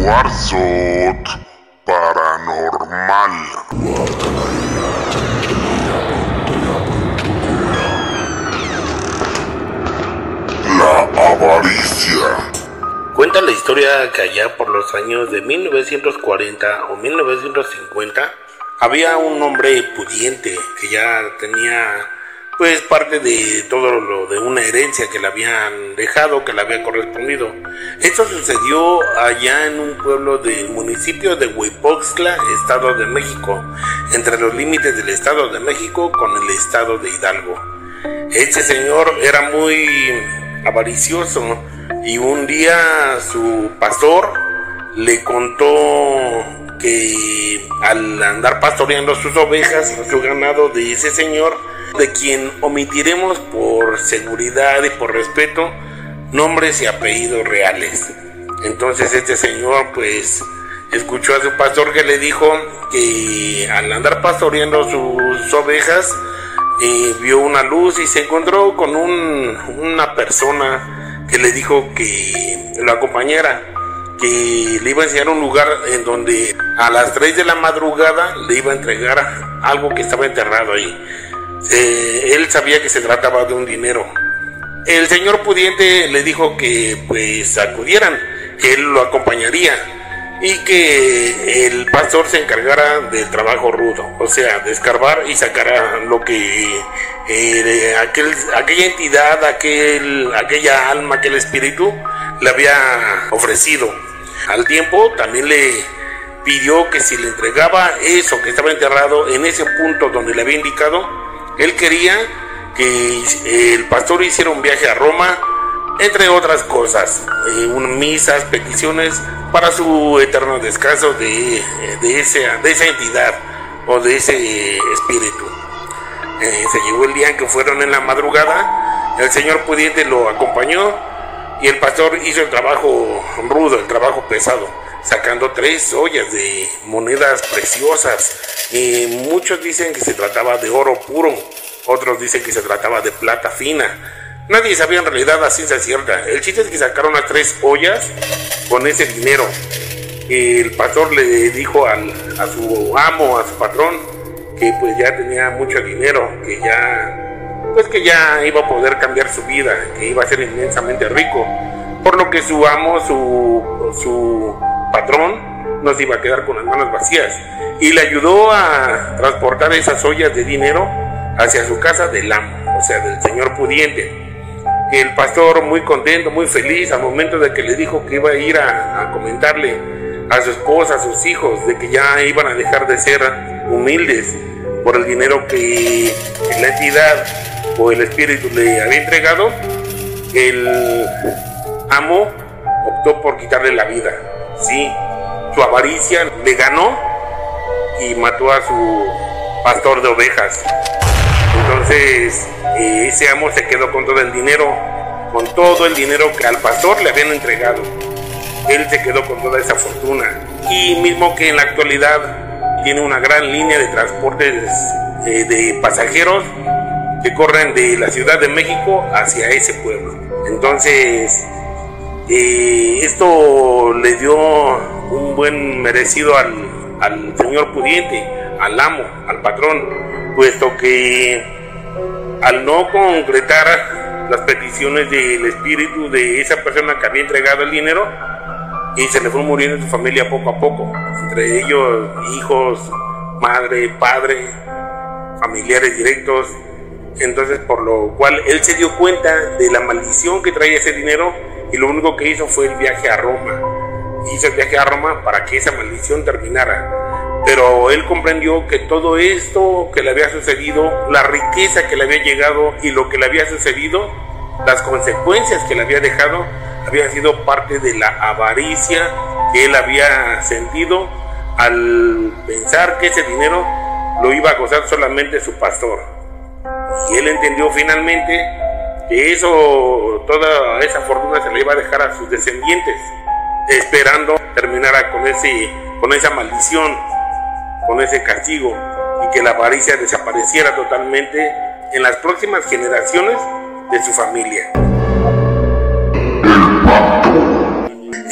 Warzone Paranormal. La avaricia. Cuenta la historia que allá por los años de 1940 o 1950 había un hombre pudiente que ya tenía pues parte de todo lo de una herencia que le habían dejado, que le había correspondido. Esto sucedió allá en un pueblo del municipio de Huipoxtla, Estado de México, entre los límites del Estado de México con el Estado de Hidalgo. Este señor era muy avaricioso y un día su pastor le contó que al andar pastoreando sus ovejas, su ganado de ese señor, de quien omitiremos por seguridad y por respeto nombres y apellidos reales. Entonces este señor pues escuchó a su pastor que le dijo que al andar pastoreando sus ovejas vio una luz y se encontró con una persona que le dijo que lo acompañara, que le iba a enseñar un lugar en donde a las 3 de la madrugada le iba a entregar algo que estaba enterrado ahí. Él sabía que se trataba de un dinero. El señor pudiente le dijo que pues acudieran, que él lo acompañaría y que el pastor se encargara del trabajo rudo, o sea, de escarbar y sacar lo que aquella entidad, aquella alma, aquel espíritu le había ofrecido. Al tiempo también le pidió que si le entregaba eso que estaba enterrado en ese punto donde le había indicado, él quería que el pastor hiciera un viaje a Roma, entre otras cosas, misas, peticiones para su eterno descanso de esa entidad o de ese espíritu. Se llegó el día en que fueron en la madrugada, el señor pudiente lo acompañó y el pastor hizo el trabajo rudo, el trabajo pesado, sacando 3 ollas de monedas preciosas. Muchos dicen que se trataba de oro puro, otros dicen que se trataba de plata fina. Nadie sabía en realidad la ciencia cierta. El chiste es que sacaron las 3 ollas con ese dinero. El pastor le dijo a su amo, a su patrón, que pues ya tenía mucho dinero, que ya iba a poder cambiar su vida, que iba a ser inmensamente rico, por lo que su amo, su patrón, no se iba a quedar con las manos vacías y le ayudó a transportar esas ollas de dinero hacia su casa del amo, o sea, del señor pudiente. El pastor, muy contento, muy feliz, al momento de que le dijo que iba a ir a comentarle a su esposa, a sus hijos, de que ya iban a dejar de ser humildes por el dinero que la entidad o el espíritu le había entregado, el amo optó por quitarle la vida. Sí, su avaricia le ganó y mató a su pastor de ovejas. Entonces ese amo se quedó con todo el dinero que al pastor le habían entregado. Él se quedó con toda esa fortuna, y mismo que en la actualidad tiene una gran línea de transportes de pasajeros que corren de la Ciudad de México hacia ese pueblo. Entonces esto le dio un buen merecido al señor pudiente, al amo, al patrón, puesto que al no concretar las peticiones del espíritu de esa persona que había entregado el dinero, y se le fue muriendo su familia poco a poco, entre ellos hijos, madre, padre, familiares directos. Entonces, por lo cual él se dio cuenta de la maldición que traía ese dinero, y lo único que hizo fue el viaje a Roma. Hizo el viaje a Roma para que esa maldición terminara. Pero él comprendió que todo esto que le había sucedido, la riqueza que le había llegado y lo que le había sucedido, las consecuencias que le había dejado, había sido parte de la avaricia que él había sentido al pensar que ese dinero lo iba a gozar solamente su pastor. Y él entendió finalmente que toda esa fortuna se le iba a dejar a sus descendientes, esperando terminara con esa maldición, con ese castigo, y que la avaricia desapareciera totalmente en las próximas generaciones de su familia.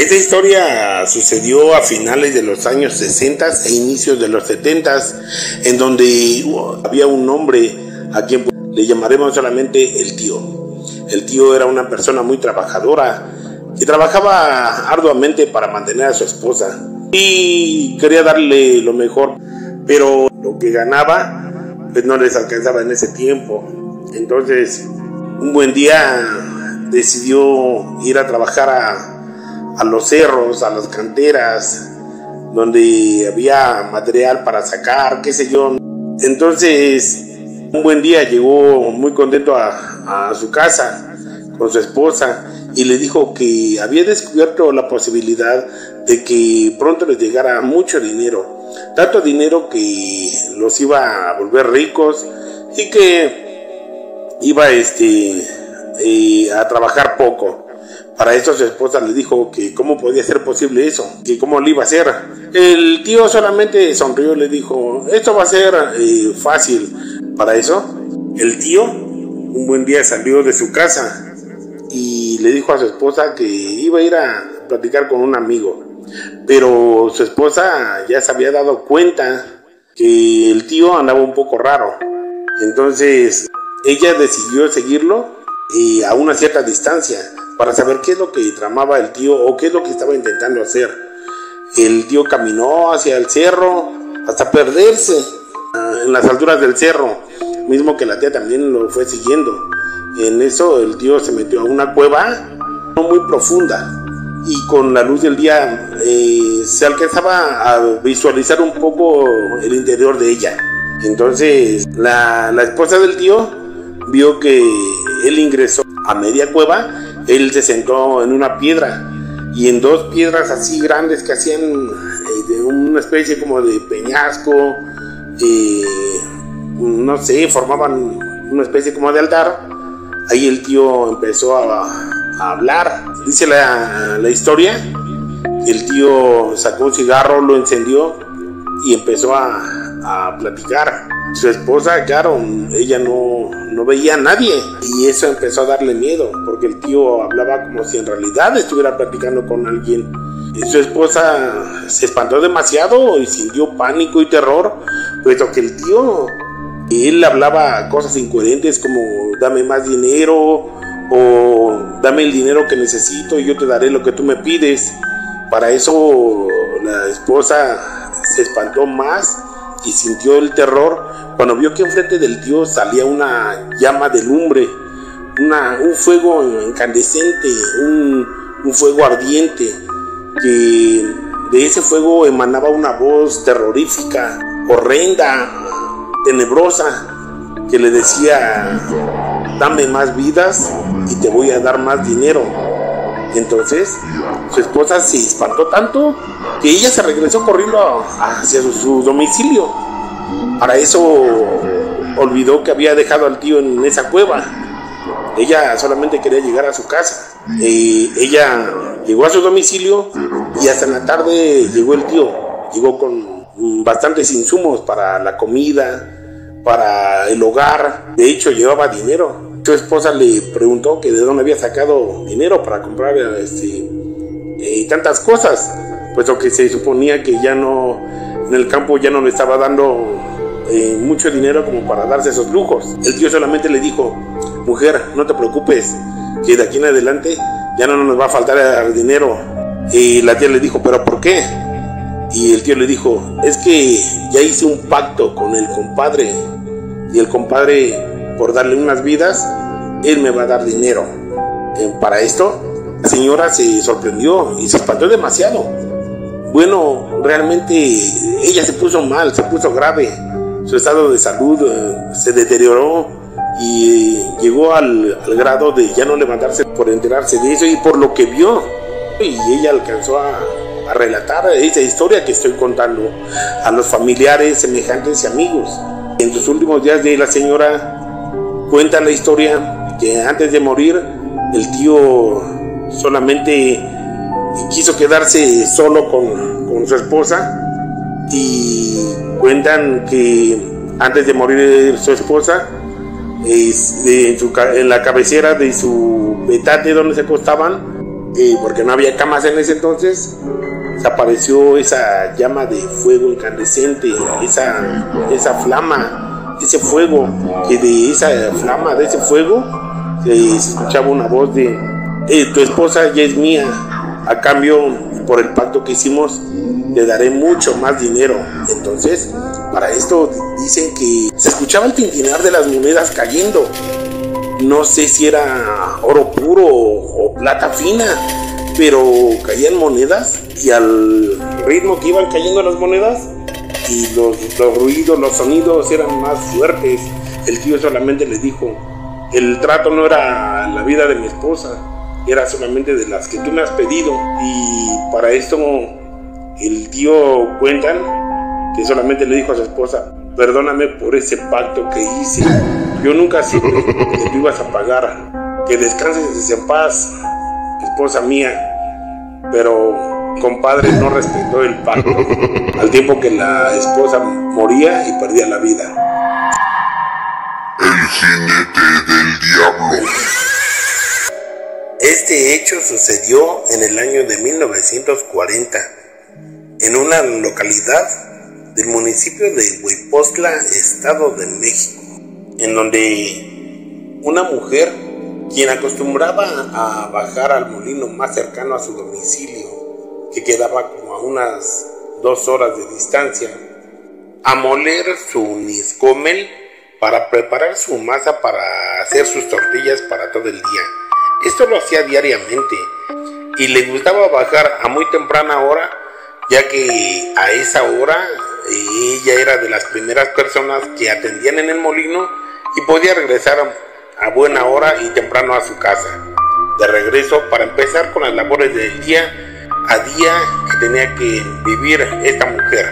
Esta historia sucedió a finales de los años 60 e inicios de los 70, en donde había un hombre a quien le llamaremos solamente el tío. El tío era una persona muy trabajadora, que trabajaba arduamente para mantener a su esposa y quería darle lo mejor, pero lo que ganaba pues no les alcanzaba en ese tiempo. Entonces un buen día decidió ir a trabajar a los cerros, a las canteras, donde había material para sacar, qué sé yo. Entonces un buen día llegó muy contento a su casa con su esposa y le dijo que había descubierto la posibilidad de que pronto les llegara mucho dinero, tanto dinero que los iba a volver ricos y que iba a trabajar poco. Para eso su esposa le dijo que cómo podía ser posible eso, que cómo lo iba a hacer. El tío solamente sonrió y le dijo, esto va a ser fácil. Para eso el tío un buen día salió de su casa y le dijo a su esposa que iba a ir a platicar con un amigo, pero su esposa ya se había dado cuenta que el tío andaba un poco raro. Entonces ella decidió seguirlo a una cierta distancia para saber qué es lo que tramaba el tío o qué es lo que estaba intentando hacer. El tío caminó hacia el cerro hasta perderse en las alturas del cerro, mismo que la tía también lo fue siguiendo. En eso el tío se metió a una cueva no muy profunda y con la luz del día se alcanzaba a visualizar un poco el interior de ella. Entonces la esposa del tío vio que él ingresó a media cueva. Él se sentó en una piedra y en dos piedras así grandes que hacían de una especie como de peñasco, no sé, formaban una especie como de altar. Ahí el tío empezó a hablar. Dice la historia que el tío sacó un cigarro, lo encendió y empezó a platicar. Su esposa, claro, ella no veía a nadie y eso empezó a darle miedo porque el tío hablaba como si en realidad estuviera platicando con alguien. Y su esposa se espantó demasiado y sintió pánico y terror, puesto que el tío, él hablaba cosas incoherentes como dame más dinero o dame el dinero que necesito y yo te daré lo que tú me pides. Para eso la esposa se espantó más y sintió el terror cuando vio que enfrente del tío salía una llama de lumbre, un fuego incandescente, un fuego ardiente, que de ese fuego emanaba una voz terrorífica, horrenda, tenebrosa, que le decía, dame más vidas y te voy a dar más dinero. Entonces su esposa se espantó tanto que ella se regresó corriendo hacia su domicilio. Para eso olvidó que había dejado al tío en esa cueva. Ella solamente quería llegar a su casa. Ella llegó a su domicilio y hasta en la tarde llegó el tío. Llegó con bastantes insumos para la comida, para el hogar. De hecho llevaba dinero. Su esposa le preguntó que de dónde había sacado dinero para comprar tantas cosas, puesto que se suponía que ya no, en el campo ya no le estaba dando mucho dinero como para darse esos lujos. El tío solamente le dijo, mujer, no te preocupes, que de aquí en adelante ya no nos va a faltar dinero. Y la tía le dijo, ¿pero por qué? Y el tío le dijo, es que ya hice un pacto con el compadre y el compadre, por darle unas vidas, él me va a dar dinero. Para esto la señora se sorprendió y se espantó demasiado. Bueno, realmente ella se puso mal, se puso grave. Su estado de salud se deterioró y llegó al grado de ya no levantarse por enterarse de eso y por lo que vio. Y ella alcanzó a relatar esa historia que estoy contando a los familiares, semejantes y amigos. En los últimos días de la señora cuenta la historia que antes de morir el tío solamente quiso quedarse solo con su esposa, y cuentan que antes de morir su esposa, en la cabecera de su petate donde se acostaban, porque no había camas en ese entonces, se apareció esa llama de fuego incandescente, esa flama, ese fuego, que de esa flama, de ese fuego, se escuchaba una voz de tu esposa ya es mía, a cambio, por el pacto que hicimos, le daré mucho más dinero. Entonces, para esto dicen que se escuchaba el tintinar de las monedas cayendo. No sé si era oro puro o plata fina, pero caían monedas y al ritmo que iban cayendo las monedas y los ruidos, los sonidos eran más fuertes. El tío solamente les dijo, el trato no era la vida de mi esposa, era solamente de las que tú me has pedido. Y para esto el tío cuentan que solamente le dijo a su esposa, perdóname por ese pacto que hice, yo nunca supe que tú ibas a pagar, que descanses en paz, esposa mía. Pero compadre no respetó el pacto, al tiempo que la esposa moría y perdía la vida. El jinete del diablo. Este hecho sucedió en el año de 1940, en una localidad del municipio de Huipostla, Estado de México, en donde una mujer, quien acostumbraba a bajar al molino más cercano a su domicilio, que quedaba como a unas 2 horas de distancia, a moler su niscomel para preparar su masa para hacer sus tortillas para todo el día. Esto lo hacía diariamente y le gustaba bajar a muy temprana hora, ya que a esa hora ella era de las primeras personas que atendían en el molino y podía regresar a buena hora y temprano a su casa. De regreso para empezar con las labores del día a día que tenía que vivir esta mujer.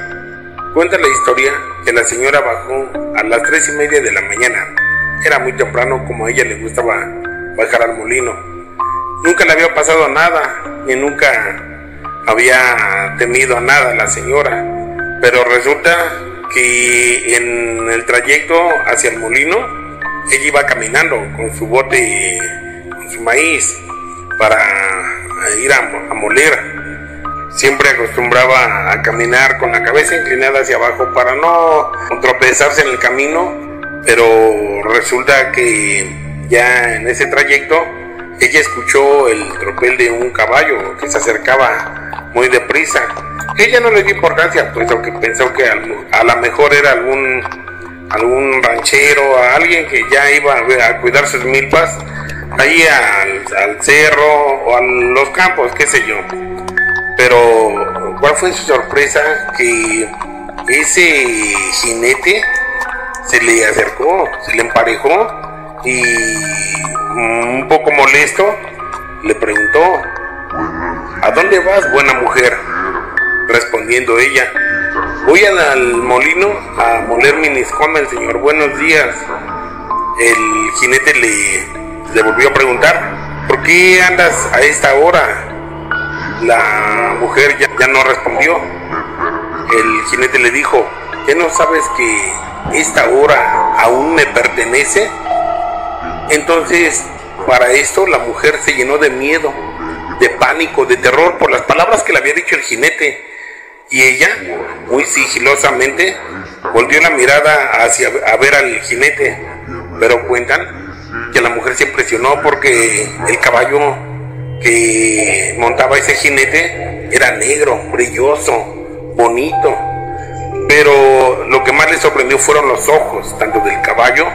Cuenta la historia que la señora bajó a las 3:30 de la mañana. Era muy temprano, como a ella le gustaba bajar al molino. Nunca le había pasado nada y nunca había temido a nada la señora, pero resulta que en el trayecto hacia el molino ella iba caminando con su bote, con su maíz para ir a moler. Siempre acostumbraba a caminar con la cabeza inclinada hacia abajo para no tropezarse en el camino, pero resulta que ya en ese trayecto ella escuchó el tropel de un caballo que se acercaba muy deprisa. Ella no le dio importancia, puesto que pensó que a lo mejor era algún ranchero, a alguien que ya iba a cuidar sus milpas ahí al cerro o a los campos, qué sé yo. Pero ¿cuál fue su sorpresa? Que ese jinete se le acercó, se le emparejó y un poco molesto le preguntó, ¿a dónde vas, buena mujer? Respondiendo ella, voy al molino a moler mi niscomel, señor, buenos días. El jinete le volvió a preguntar, ¿por qué andas a esta hora? La mujer ya no respondió. El jinete le dijo, ¿qué no sabes que esta hora aún me pertenece? Entonces, para esto la mujer se llenó de miedo, de pánico, de terror por las palabras que le había dicho el jinete. Y ella, muy sigilosamente, volvió la mirada a ver al jinete. Pero cuentan que la mujer se impresionó porque el caballo que montaba ese jinete era negro, brilloso, bonito. Pero lo que más le sorprendió fueron los ojos, tanto del caballo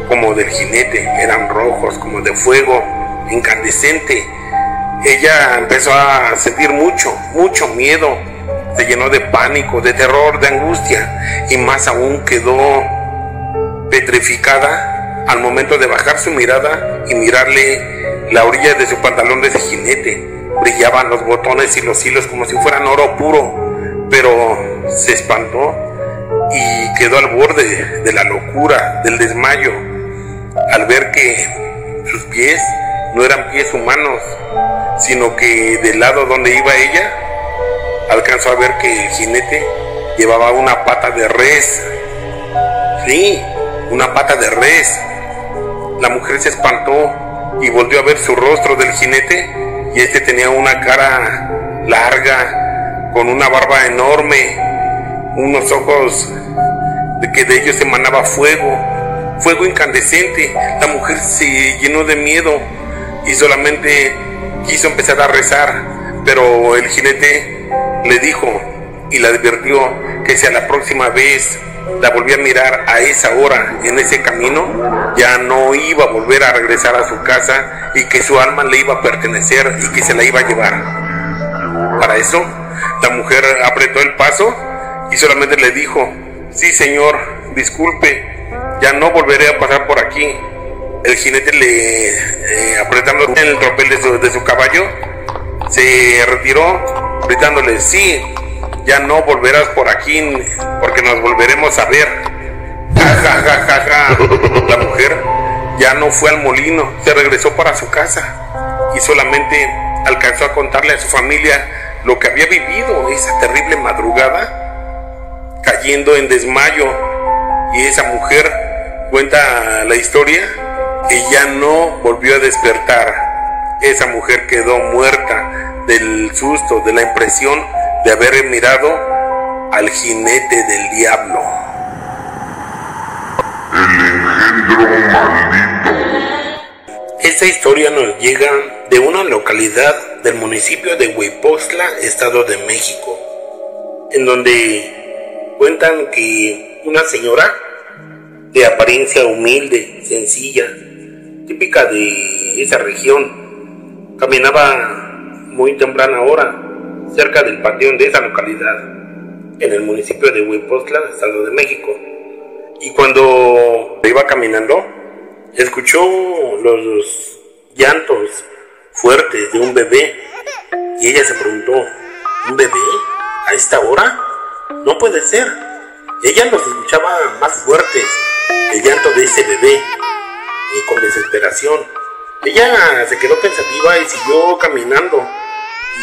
como del jinete. Eran rojos, como de fuego, incandescente. Ella empezó a sentir mucho miedo. Se llenó de pánico, de terror, de angustia, y más aún quedó petrificada al momento de bajar su mirada y mirarle la orilla de su pantalón de ese jinete. Brillaban los botones y los hilos como si fueran oro puro, pero se espantó y quedó al borde de la locura, del desmayo, al ver que sus pies no eran pies humanos, sino que del lado donde iba ella, alcanzó a ver que el jinete llevaba una pata de res. Sí, una pata de res. La mujer se espantó y volvió a ver su rostro del jinete y este tenía una cara larga, con una barba enorme, unos ojos de ellos emanaba fuego incandescente. La mujer se llenó de miedo y solamente quiso empezar a rezar, pero el jinete le dijo y le advirtió que si a la próxima vez la volvía a mirar a esa hora en ese camino, ya no iba a volver a regresar a su casa y que su alma le iba a pertenecer y que se la iba a llevar. Para eso, la mujer apretó el paso y solamente le dijo: sí, señor, disculpe, ya no volveré a pasar por aquí. El jinete, apretando el tropel de su caballo, se retiró gritándole: sí, ya no volverás por aquí porque nos volveremos a ver. Ja. La mujer ya no fue al molino, se regresó para su casa y solamente alcanzó a contarle a su familia lo que había vivido esa terrible madrugada, cayendo en desmayo. Y esa mujer cuenta la historia que ya no volvió a despertar. Esa mujer quedó muerta del susto, de la impresión de haber mirado al jinete del diablo. El engendro maldito. Esta historia nos llega de una localidad del municipio de Huipostla, Estado de México, en donde cuentan que una señora de apariencia humilde, sencilla, típica de esa región, caminaba muy temprana hora cerca del panteón de esa localidad, en el municipio de Huipostla, Estado de México. Y cuando iba caminando, escuchó los llantos fuertes de un bebé. Y ella se preguntó: ¿un bebé a esta hora? No puede ser. Ella los escuchaba más fuertes, el llanto de ese bebé, y con desesperación. Ella se quedó pensativa y siguió caminando.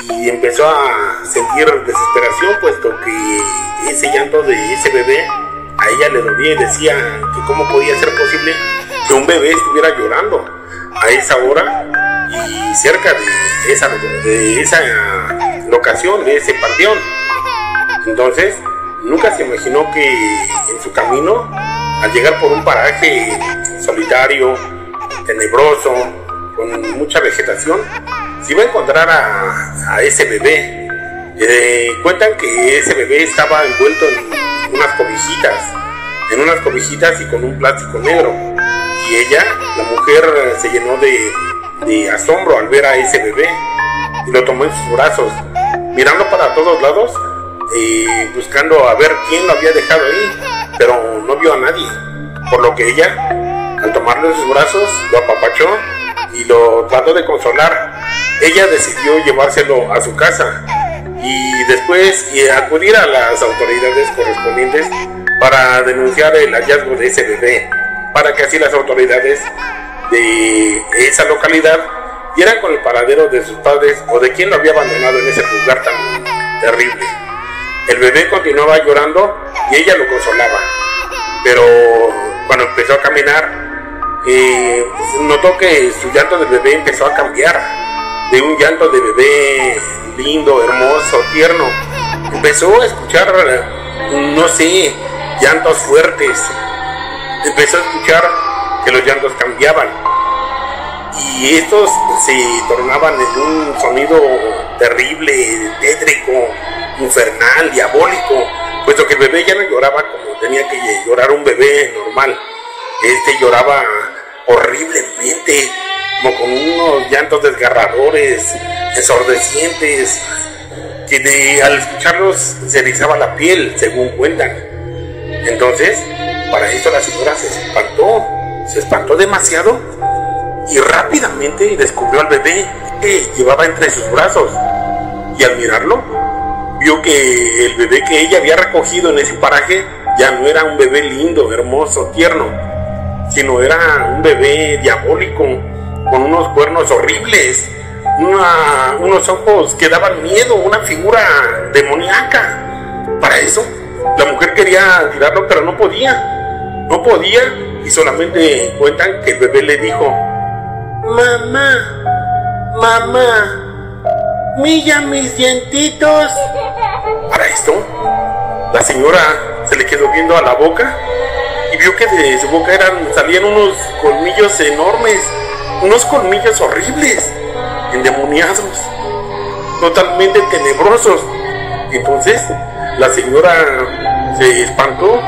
Y empezó a sentir desesperación, puesto que ese llanto de ese bebé a ella le dolía y decía que cómo podía ser posible que un bebé estuviera llorando a esa hora y cerca de esa locación, de ese panteón. Entonces, nunca se imaginó que en su camino, al llegar por un paraje solitario, tenebroso, con mucha vegetación, se iba a encontrar a ese bebé. Cuentan que ese bebé estaba envuelto en unas cobijitas y con un plástico negro. Y ella, la mujer, se llenó de asombro al ver a ese bebé y lo tomó en sus brazos, mirando para todos lados, buscando a ver quién lo había dejado ahí, pero no vio a nadie. Por lo que ella, al tomarlo en sus brazos, lo apapachó y lo trató de consolar. Ella decidió llevárselo a su casa y después acudir a las autoridades correspondientes para denunciar el hallazgo de ese bebé, para que así las autoridades de esa localidad dieran con el paradero de sus padres o de quien lo había abandonado en ese lugar tan terrible. El bebé continuaba llorando y ella lo consolaba, pero cuando empezó a caminar, notó que su llanto del bebé empezó a cambiar de un llanto de bebé lindo, hermoso, tierno. Empezó a escuchar, no sé, llantos fuertes. Empezó a escuchar que los llantos cambiaban y estos se tornaban en un sonido terrible, tétrico, infernal, diabólico, puesto que el bebé ya no lloraba como tenía que llorar un bebé normal. Este lloraba horriblemente, como con unos llantos desgarradores, ensordecientes, que al escucharlos se erizaba la piel, según cuentan. Entonces, para esto la señora se espantó demasiado y rápidamente descubrió al bebé que llevaba entre sus brazos. Y al mirarlo, vio que el bebé que ella había recogido en ese paraje ya no era un bebé lindo, hermoso, tierno, sino era un bebé diabólico, con unos cuernos horribles, unos ojos que daban miedo, una figura demoníaca. Para eso, la mujer quería tirarlo, pero no podía, y solamente cuentan que el bebé le dijo: mamá, Milla mis dientitos. Para esto, la señora se le quedó viendo a la boca y vio que de su boca salían unos colmillos enormes, unos colmillos horribles, endemoniados, totalmente tenebrosos. Entonces la señora se espantó,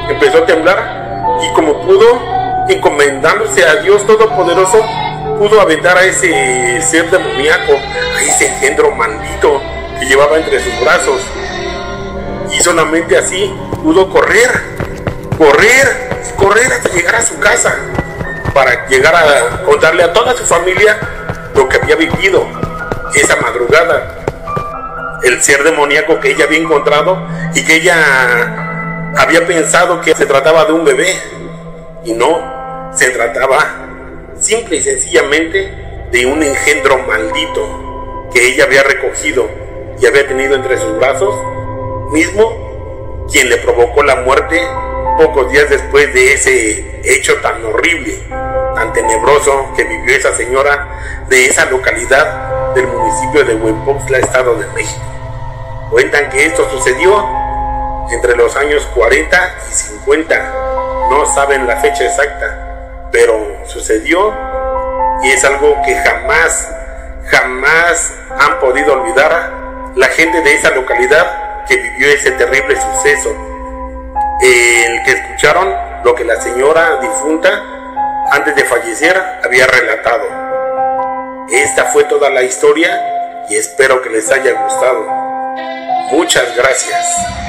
empezó a temblar y como pudo, encomendándose a Dios Todopoderoso, pudo aventar a ese ser demoníaco, a ese engendro maldito que llevaba entre sus brazos. Y solamente así pudo correr hasta llegar a su casa, para llegar a contarle a toda su familia lo que había vivido esa madrugada. El ser demoníaco que ella había encontrado y que ella había pensado que se trataba de un bebé, y no, se trataba simple y sencillamente de un engendro maldito que ella había recogido y había tenido entre sus brazos, mismo quien le provocó la muerte pocos días después de ese hecho tan horrible, tan tenebroso que vivió esa señora de esa localidad del municipio de Huempoxtla, Estado de México. Cuentan que esto sucedió entre los años 40 y 50, no saben la fecha exacta, pero sucedió y es algo que jamás han podido olvidar la gente de esa localidad que vivió ese terrible suceso. El que escucharon lo que la señora difunta antes de fallecer había relatado. Esta fue toda la historia y espero que les haya gustado. Muchas gracias.